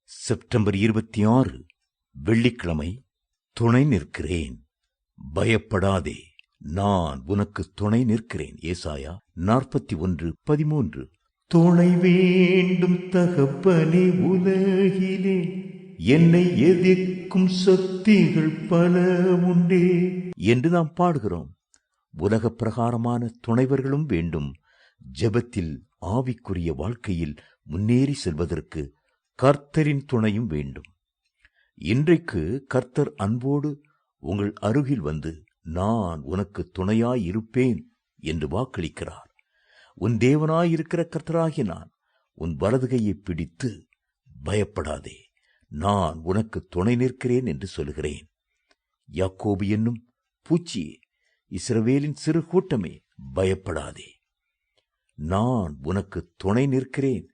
September 26 வெள்ளிக்கிழமை. துணை நிற்கிறேன், பயப்படாதே, நான் உனக்கு துணை நிற்கிறேன். ஏசாயா 41:13. துணை வேண்டும் தகப்பனே உலகிலே, என்னை எதிர்க்கும் சக்திகள் பல உண்டே என்று நாம் பாடுகிறோம். உலக பிரகாரமான துணைவர்களும் வேண்டும். ஜெபத்தில் ஆவிக்குரிய வாழ்க்கையில் முன்னேறி செல்வதற்கு கர்த்தரின் துணையும் வேண்டும். இன்றைக்கு கர்த்தர் அன்போடு உங்கள் அருகில் வந்து, நான் உனக்கு துணையாயிருப்பேன் என்று வாக்களிக்கிறார். உன் தேவனாயிருக்கிற கர்த்தராகிய நான் உன் வலதுகையை பிடித்து, பயப்படாதே, நான் உனக்கு துணை நிற்கிறேன் என்று சொல்கிறேன். யாக்கோபு என்னும் பூச்சியே, இஸ்ரவேலின் சிறு கூட்டமே, பயப்படாதே, நான் உனக்கு துணை நிற்கிறேன்